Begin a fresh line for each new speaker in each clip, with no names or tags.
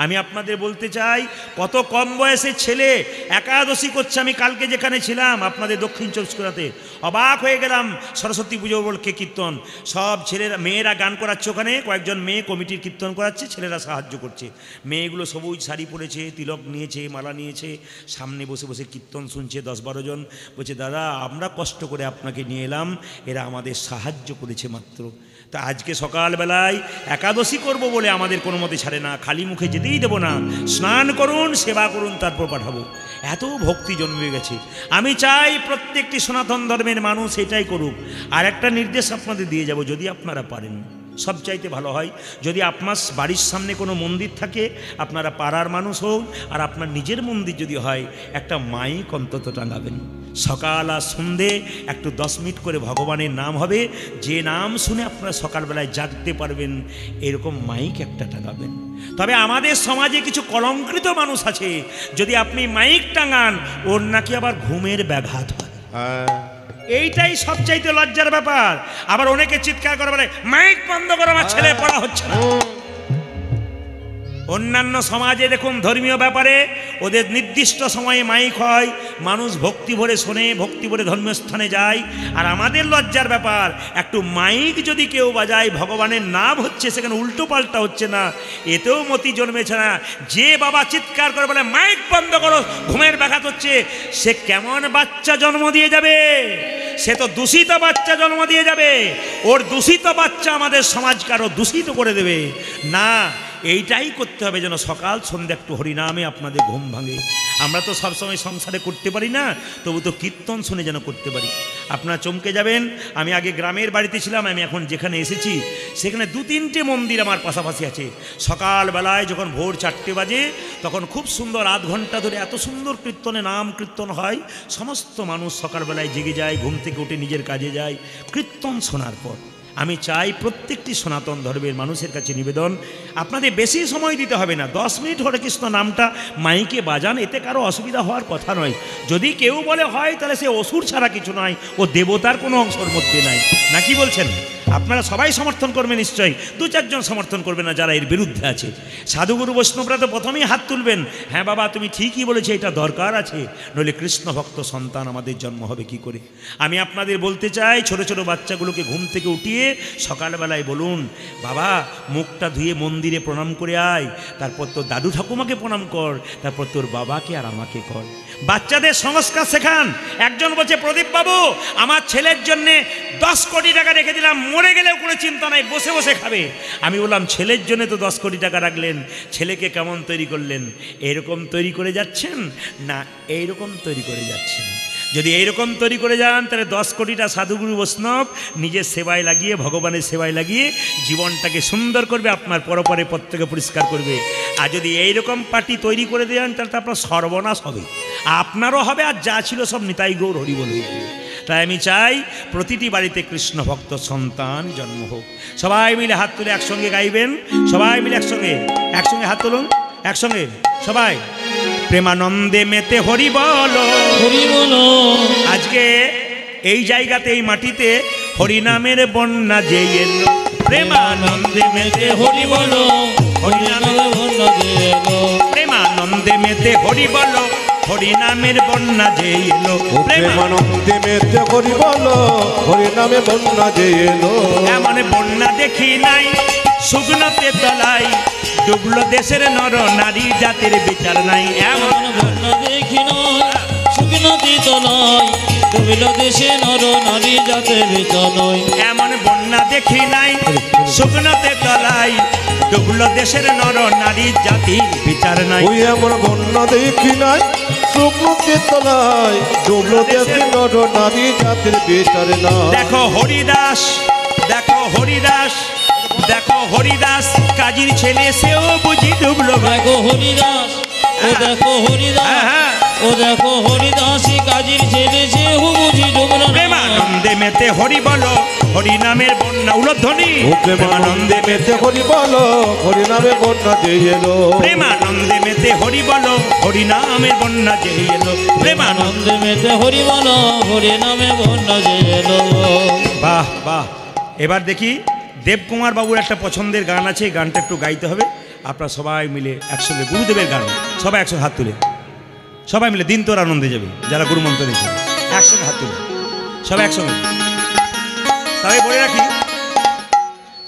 আমি আপনাদের বলতে চাই, কত কম বয়সের ছেলে একাদশী করছে। আমি কালকে যেখানে ছিলাম আপনাদের দক্ষিণ চব্বিশ পরগনাতে, অবাক হয়ে গেলাম। সরস্বতী পুজো বলকে কীর্তন, সব ছেলেরা মেয়েরা গান করাচ্ছে, ওখানে কয়েকজন মেয়ে কমিটির কীর্তন করাচ্ছে, ছেলেরা সাহায্য করছে। মেয়েগুলো সবুজ শাড়ি পরেছে, তিলক নিয়েছে, মালা নিয়েছে, সামনে বসে বসে কীর্তন শুনছে। 10-12 জন বলছে, দাদা আমরা কষ্ট করে আপনাকে নিয়ে এলাম, এরা আমাদের সাহায্য করেছে মাত্র। তা আজকে সকালবেলায় একাদশী করব বলে আমাদের কোনো মতে ছাড়ে না, খালি মুখে যেতেই দেবো না। স্নান করুন, সেবা করুন, তারপর পাঠাবো। এত ভক্তি জন্মে গেছে। আমি চাই প্রত্যেকটি সনাতন ধর্মের মানুষ এটাই করুক। আর একটা নির্দেশ আপনাদের দিয়ে যাব, যদি আপনারা পারেন, সবচাইতে ভালো হয় যদি আপনার বাড়ির সামনে কোনো মন্দির থাকে, আপনারা পাড়ার মানুষ হোক, আর আপনার নিজের মন্দির যদি হয়, একটা মাইক অন্তত টাঙাবেন। সকাল আর সন্ধে একটু 10 মিনিট করে ভগবানের নাম হবে, যে নাম শুনে আপনারা সকালবেলায় জাগতে পারবেন, এরকম মাইক একটা টাঙাবেন। তবে আমাদের সমাজে কিছু কলঙ্কিত মানুষ আছে, যদি আপনি মাইক টাঙান, ওর নাকি আবার ঘুমের ব্যাঘাত হয়। এইটাই সবচাইতে লজ্জার ব্যাপার। আবার অনেকে চিৎকার করে বলে, মাইক বন্ধ করো, আমার ছেলে পড়া হচ্ছে না। অন্যান্য সমাজে দেখুন, ধর্মীয় ব্যাপারে ওদের নির্দিষ্ট সময়ে মাইক হয়, মানুষ ভক্তি ভরে শোনে, ভক্তি ভরে ধর্মীয় স্থানে যায়। আর আমাদের লজ্জার ব্যাপার, একটু মাইক যদি কেউ বাজায়, ভগবানের নাম হচ্ছে, সেখানে উল্টো পাল্টা হচ্ছে না, এতেও মতি জন্মেছে না। যে বাবা চিৎকার করে বলে মাইক বন্ধ করো, ঘুমের ব্যাঘাত হচ্ছে, সে কেমন বাচ্চা জন্ম দিয়ে যাবে? সে তো দূষিত বাচ্চা জন্ম দিয়ে যাবে। ওর দূষিত বাচ্চা আমাদের সমাজকে আরো দূষিত করে দেবে। না, এইটাই করতে হবে যেন সকাল সন্ধ্যা একটু হরিনামে আপনাদের ঘুম ভাঙে। আমরা তো সবসময় সংসারে করতে পারি না, তবু তো কীর্তন শুনে যেন করতে পারি। আপনারা চমকে যাবেন, আমি আগে গ্রামের বাড়িতে ছিলাম, আমি এখন যেখানে এসেছি সেখানে 2-3টে মন্দির আমার পাশাপাশি আছে। সকালবেলায় যখন ভোর 4টে বাজে, তখন খুব সুন্দর আধ ঘন্টা ধরে এত সুন্দর কীর্তনে নাম কীর্তন হয়। সমস্ত মানুষ সকালবেলায় জেগে যায়, ঘুম থেকে উঠে নিজের কাজে যায় কীর্তন শোনার পর। আমি চাই প্রত্যেকটি সনাতন ধর্মের মানুষের কাছে নিবেদন, আপনাদের বেশি সময় দিতে হবে না, 10 মিনিট হরে কৃষ্ণ নামটা মাইকে বাজান, এতে কারো অসুবিধা হওয়ার কথা নয়। যদি কেউ বলে হয়, তাহলে সে অসুর ছাড়া কিছু নয়, ও দেবতার কোনো অংশের মধ্যে নাই। নাকি বলছেন? আপনারা সবাই সমর্থন করবেন নিশ্চয়ই, 2-4 জন সমর্থন করবে না যারা এর বিরুদ্ধে আছে। সাধুগুরু বৈষ্ণবরা তো প্রথমেই হাত তুলবেন, হ্যাঁ বাবা তুমি ঠিকই বলেছো, এটা দরকার আছে, নইলে কৃষ্ণ ভক্ত সন্তান আমাদের জন্ম হবে কি করে। আমি আপনাদের বলতে চাই, ছোট ছোট বাচ্চাগুলোকে ঘুম থেকে উঠিয়ে সকালবেলায় বলুন, বাবা মুখটা ধুয়ে মন্দিরে প্রণাম করে আয়, তারপর তোর দাদু ঠাকুমাকে প্রণাম কর, তারপর তোর বাবাকে আর আমাকে কর। বাচ্চাদের সংস্কার শেখান। একজন বলছে, প্রদীপ বাবু আমার ছেলের জন্য 10 কোটি টাকা রেখে দিলাম, মরে গেলেও কোনো চিন্তা নাই, বসে বসে খাবে। আমি বললাম, ছেলের জন্য তো 10 কোটি টাকা রাখলেন, ছেলেকে কেমন তৈরি করলেন? এরকম তৈরি করে যাচ্ছেন না এইরকম তৈরি করে যাচ্ছেন? যদি এইরকম তৈরি করে যান, তাহলে 10 কোটিটা সাধুগুরু বৈষ্ণব নিজের সেবায় লাগিয়ে, ভগবানের সেবায় লাগিয়ে জীবনটাকে সুন্দর করবে, আপনার পরপরে প্রত্যেকে পরিষ্কার করবে। আর যদি এইরকম পার্টি তৈরি করে দেন, তাহলে তো আপনার সর্বনাশ হবে, আপনারও হবে, আর যা ছিল সব নিতাই গৌর হরি বলে। তাই আমি চাই প্রতিটি বাড়িতে কৃষ্ণ ভক্ত সন্তান জন্ম হোক। সবাই মিলে হাত তুলে একসঙ্গে গাইবেন, সবাই মিলে একসঙ্গে হাত তুলুন, একসঙ্গে সবাই। প্রেমানন্দে মেতে হরি বলো, হরি বলো। আজকে এই জায়গাতে, এই মাটিতে হরিনামের বন্যা যে এলো, প্রেমানন্দে মেতে হরি বলো, হরিনামের বন্যা যে এলো, প্রেমানন্দে মেতে হরি বলো, হরিনামের বন্যা যে এলো,
প্রেমানন্দে মেতে হরি বলো, হরিনামে বন্যা যে এলো।
এমন বন্যা দেখি নাই শুকনোতে তলায়, ডুবলো দেশের নর নারী জাতির বিচার নাই। এমন বন্যা দেখি নাই শুকনোতে তলায়, ডুবলো দেশে নর নারী জাতির বিচার নাই। এমন বন্যা দেখি নাই শুকনোতে তলায়, ডুবলো দেশের নর নারী জাতির বিচার নাই।
ওই এমন বন্যা দেখি নাই শুকনোতে তলায়, ডুবলো দেশের নর নারী জাতির বিচার নাই।
দেখো হরিদাস, দেখো হরিদাস, দেখো হরিদাস কাজীর ছেলে, সেও বুঝি ডুবলো।
দেখো হরিদাস, ও দেখো হরিদাস, ও দেখো হরিদাস কাজীর ছেলে, সেও বুঝি ডুবলো।
প্রেমানন্দে মেতে হরি বলো, হরিনামের বন্যা উলধ্বনি।
প্রেমানন্দে মেতে হরি বলো, হরিনামে বন্যা যে এলো,
প্রেমানন্দে মেতে হরি বলো, হরিনামের বন্যা যে এলো,
প্রেমানন্দে মেতে হরি বলো, হরিনামে বন্যা যে এলো।
বাহ বাহ। এবার দেখি দেবকুমার বাবুর একটা পছন্দের গান আছে, এই গানটা একটু গাইতে হবে। আপনারা সবাই মিলে একসঙ্গে গুরুদেবের গান সবাই একসঙ্গে হাত তুলে সবাই মিলে দিন তোর আনন্দে যাবে যারা গুরু মন্ত্র দিয়েছে একসঙ্গে হাত তুলে সবাই একসঙ্গে। তবে বলে রাখি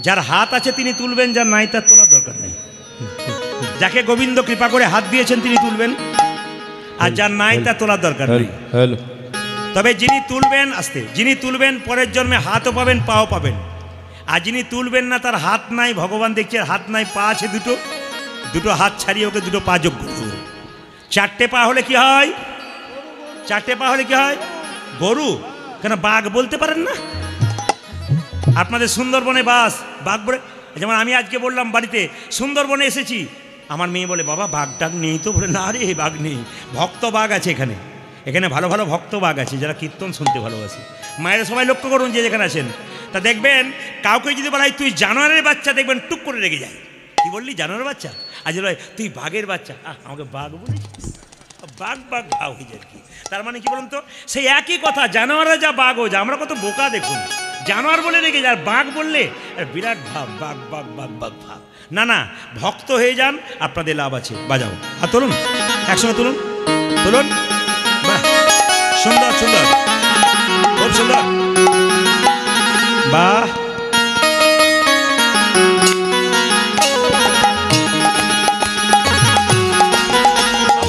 যার হাত আছে তিনি তুলবেন, যার নাই তার তোলার দরকার নেই। যাকে গোবিন্দ কৃপা করে হাত দিয়েছেন তিনি তুলবেন, আর যার নাই তার তোলার দরকার নেই। তবে যিনি তুলবেন আস্তে, যিনি তুলবেন পরের জন্মে হাতও পাবেন পাও পাবেন, আর যিনি তুলবেন না তার হাত নাই, ভগবান দেখছে হাত নাই পা আছে দুটো, দুটো হাত ছাড়িয়ে ওকে দুটো পা যোগ করতে হবে। চারটে পা হলে কি হয়? চারটে পা হলে কি হয়? গরু। কেন বাঘ বলতে পারেন না? আপনাদের সুন্দরবনে বাস, বাঘ বলে, যেমন আমি আজকে বললাম বাড়িতে সুন্দরবনে এসেছি, আমার মেয়ে বলে বাবা বাঘ টাঘ নেই তো? বলে না রে বাঘ নেই, ভক্ত বাঘ আছে এখানে, এখানে ভালো ভালো ভক্ত বাঘ আছে যারা কীর্তন শুনতে ভালোবাসে। মায়েরা সবাই লক্ষ্য করুন যে যেখানে আছেন, তা দেখবেন কাউকে যদি বলা হয় তুই জানোয়ারের বাচ্চা, দেখবেন টুক করে রেগে যায়। কি বললি জানোয়ারের বাচ্চা? আজ বলে তুই বাঘের বাচ্চা, আমাকে বাঘ বলেছিস? বাঘ বাঘ ভাও হয়ে যায় কি? তার মানে কি বলুন তো, সেই একই কথা, জানোয়াররা যা বাঘও যা। আমরা কত বোকা দেখুন, জানোয়ার বলে রেখে যায়, আর বাঘ বললে বিরাট ভাব, বাঘ বাঘ বাঘ বাঘ ভাব। না না, ভক্ত হয়ে যান, আপনাদের লাভ আছে। বাজাও আর তুলুন, একসঙ্গে তুলুন, তুলুন। বাহ, সুন্দর সুন্দর, খুব সুন্দর, বাহ।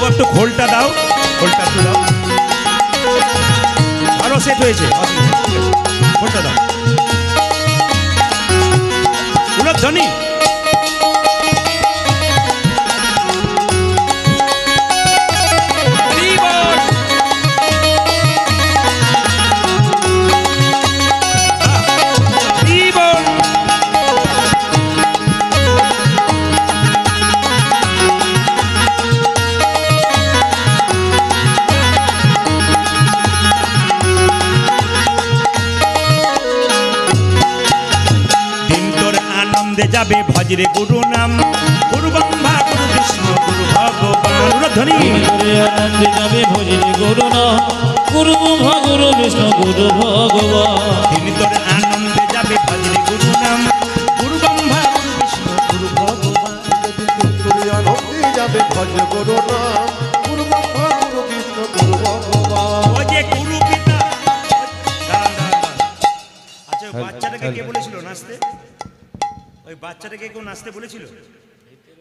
একটু খোলটা দাও, খোলটা একটু দাও, ভালো সেট হয়েছে, খোলটা দাও। উলধ্বনি যাবে ভজরে গুরু নাম, গুরু ব্রহ্মা গুরু বিষ্ণু গুরু ভগবান। ধ্বনি
আনন্দে যাবে ভজরে গুরু নাম, গুরু ব্রহ্মা গুরু বিষ্ণু গুরু ভগবান।
তিনি তোর আনন্দে যাবে ভজরে গুরু নাম, গুরু ব্রহ্মা গুরু বিষ্ণু গুরু ভগবান।
আনন্দে যাবে ভজরে গুরু নাম, গুরু ব্রহ্মা গুরু বিষ্ণু গুরু ভগবান।
ও যে গুরু পিতা। আচ্ছা বাচ্চাটাকে কে বলেছিল নাচতে? ওই বাচ্চাটাকে কেউ নাচতে বলেছিল?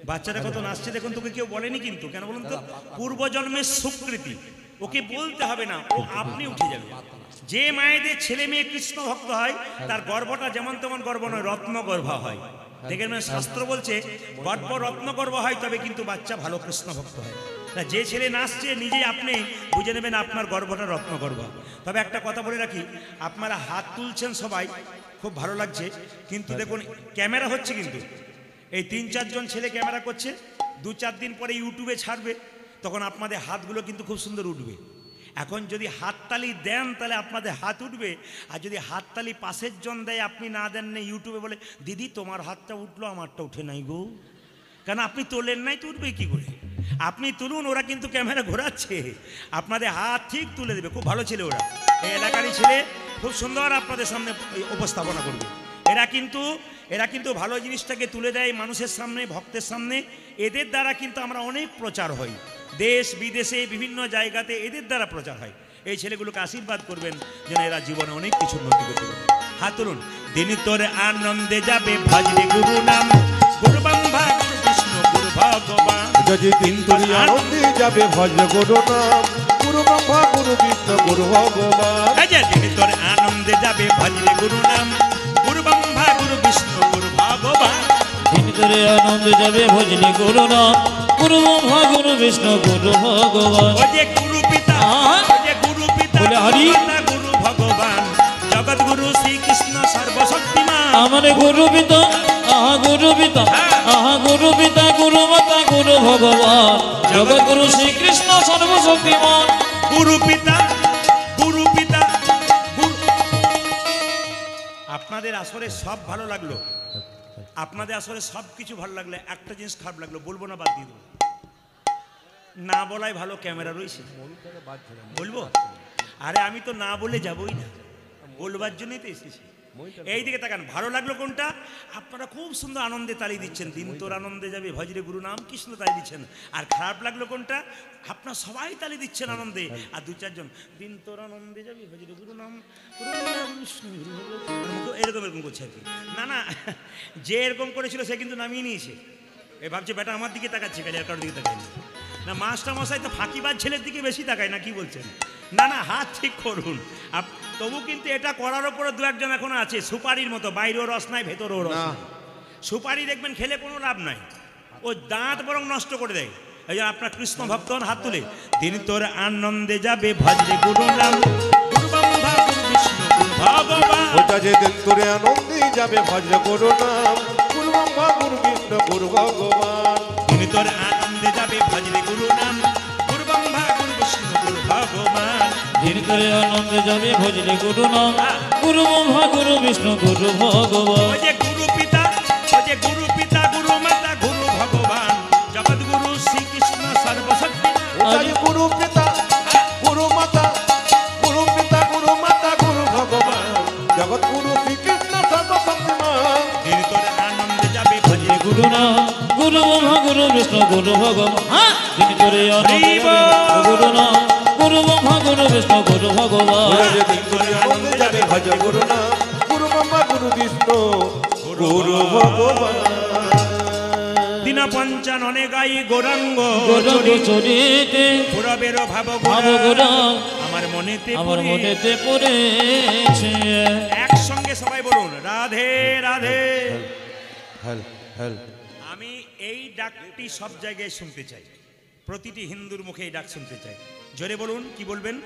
বাচ্চাটা কত নাচছে দেখুন, তোকে কেউ বলেনি কিন্তু। কেন বলুন তো? পূর্বজন্মের স্বীকৃতি, ওকে বলতে হবে না, ও আপনি উঠে যাবে। যে মায়েদের ছেলে মেয়ে কৃষ্ণ ভক্ত হয় তার গর্ভটা যেমন তেমন গর্ভ নয়, রত্ন গর্ভ হয়। দেখেন মানে শাস্ত্র বলছে গর্ভ রত্ন গর্ভ হয়, তবে কিন্তু বাচ্চা ভালো কৃষ্ণ ভক্ত হয়। তা যে ছেলে নাচছে নিজেই আপনি বুঝে নেবেন আপনার গর্ভটা রত্ন গর্ভ। তবে একটা কথা বলে রাখি, আপনারা হাত তুলছেন সবাই, খুব ভালো লাগছে, কিন্তু দেখুন ক্যামেরা হচ্ছে, কিন্তু এই 3-4 জন ছেলে ক্যামেরা করছে, 2-4 দিন পরে ইউটিউবে ছাড়বে, তখন আপনাদের হাতগুলো কিন্তু খুব সুন্দর উঠবে। এখন যদি হাততালি দেন তাহলে আপনাদের হাত উঠবে, আর যদি হাততালি পাশের জন দেয় আপনি না দেন না, ইউটিউবে বলে দিদি তোমার হাতটা উঠলো আমারটা উঠে নাই গো, কেন আপনি তোলেন নাই তো উঠবে কি করে? আপনি তুলুন, ওরা কিন্তু ক্যামেরা ঘোরাচ্ছে, আপনাদের হাত ঠিক তুলে দেবে। খুব ভালো ছেলে ওরা, এই এলাকারই ছেলে, খুব সুন্দর আপনাদের সামনে উপস্থাপনা করবে। এরা কিন্তু ভালো জিনিসটাকে তুলে দেয় মানুষের সামনে, ভক্তের সামনে। এদের দ্বারা কিন্তু আমরা অনেক প্রচার হই, দেশ বিদেশে বিভিন্ন জায়গাতে এদের দ্বারা প্রচার হয়। এই ছেলেগুলোকে আশীর্বাদ করবেন যেন এরা জীবনে অনেক কিছু উন্নতি করতে পারে। হাত তুলুন। দিন তোর আনন্দে যাবে ভজরে গুরু নাম, গুরু ব্রহ্মা গুরু বিষ্ণু গুরু ভগবান।
যদি দিন তোর আনন্দে যাবে ভজরে গুরু নাম, গুরু ব্রহ্মা গুরু বিষ্ণু গুরু ভগবান।
দিন তোর আনন্দে যাবে ভজরে গুরু নাম, গুরু ব্রহ্মা গুরু বিষ্ণু গুরু ভগবান।
দিন তোরে আনন্দে যাবে ভজরে গুরু নাম, গুরু ব্রহ্মা গুরু বিষ্ণু গুরু ভগবান।
ও যে গুরু পিতা, ও যে গুরু পিতা,
বলে হরি
গুরু ভগবান, জগৎ গুরু শ্রীকৃষ্ণ সর্বশক্তিমান।
আমার গুরু পিতা, আহা গুরু পিতা, আহা গুরু পিতা, গুরু মাতা গুরু ভগবান, জগৎ গুরু শ্রীকৃষ্ণ সর্বশক্তিমান।
গুরু পিতা, গুরু পিতা, আপনাদের আসরে সব ভালো লাগলো, আপনাদের আসরে সব কিছু ভালো লাগলো, একটা জিনিস খারাপ লাগলো, বলবো না বাদ দিয়ে দেবো, না বলাই ভালো, ক্যামেরা রয়েছে বলবো। আরে আমি তো না বলে যাবই না, বলবার জন্যই তো এসেছি। এই দিকে তাকান, ভালো লাগলো কোনটা? আপনারা খুব সুন্দর আনন্দে তালি দিচ্ছেন, দিন তোর আনন্দে যাবে ভজরে গুরু নাম, কি সুন্দর তালি দিচ্ছেন। আর খারাপ লাগলো কোনটা? আপনারা সবাই তালি দিচ্ছেন আনন্দে, আর দু চারজন দিন তোর আনন্দে যাবে ভজরে গুরু নাম, এরকম এরকম করছে আর কি। না না, যে এরকম করেছিল সে কিন্তু নামিয়ে নিয়েছে। এ ভাবছে বেটা আমার দিকে তাকাচ্ছে, কাজে আর কারোর দিকে তাকায়নি। না, মাস্টার মশাই তো ফাঁকিবাজ ছেলের দিকে বেশি তাকায় না, কি বলছেন? না না, হাত ঠিক করুন। তবু কিন্তু এটা করার ওপরে দু একজন এখনো আছে, সুপারির মতো, বাইরেও রস নাই ভেতরেও রস নাই। সুপারি দেখবেন খেলে কোনো লাভ নাই, ও দাঁত বরং নষ্ট করে দেয়। এই যে আপনার কৃষ্ণ ভক্ত হাত তুলে, দিন তোর আনন্দে যাবে ভজরে গুরু নাম, গুরু ব্রহ্মা গুরু বিষ্ণু গুরু ভগবান।
ওটা যে দিন তোরে আনন্দে যাবে ভজরে গুরু নাম, গুরু ব্রহ্মা গুরু বিষ্ণু গুরু ভগবান।
দিন তোর আনন্দে যাবে ভজরে গুরু নাম, গুরু ব্রহ্মা গুরু বিষ্ণু গুরু ভগবান।
দিন করে আনন্দে যাবে ভজরে গুরু নাম, গুরু ব্রহ্মা গুরু বিষ্ণু গুরু ভগবান।
ওই যে গুরু পিতা, ওই যে গুরু পিতা, গুরু মাতা, গুরু ভগবান, জগৎ গুরু শ্রীকৃষ্ণ সর্বশক্তি।
ওটা যে গুরু পিতা, গুরু মাতা, গুরু পিতা, গুরু মাতা, গুরু ভগবান, জগৎ গুরু শ্রীকৃষ্ণ সর্বশক্তিমান।
দিন তোর আনন্দে যাবে ভজরে
গুরু নাম, গুরু ব্রহ্মা গুরু বিষ্ণু গুরু ভগবান। দিন করে আনন্দে যাবে গুরু নাম, গুরু ব্রহ্মা গুরু বিষ্ণু গুরু ভগবান।
ওটা যে দিন তোরে আনন্দে যাবে ভজরে গুরু নাম, গুরু ব্রহ্মা গুরু বিষ্ণু গুরু ভগবান।
দিন পঞ্চাননে গাই গৌরাঙ্গ
গৌরাঙ্গ চরিতে
পুরবের ভাব
ভাব গোরা
আমার মনেতে
আমার
পড়ে।
মনেতে পড়েছে।
একসঙ্গে সবাই বলুন রাধে রাধে।
হেল হেল
আমি এই ডাকটি সব জায়গায় শুনতে চাই, প্রতিটি হিন্দুর মুখে এই ডাক শুনতে চাই। জোরে বলুন, কি বলবেন?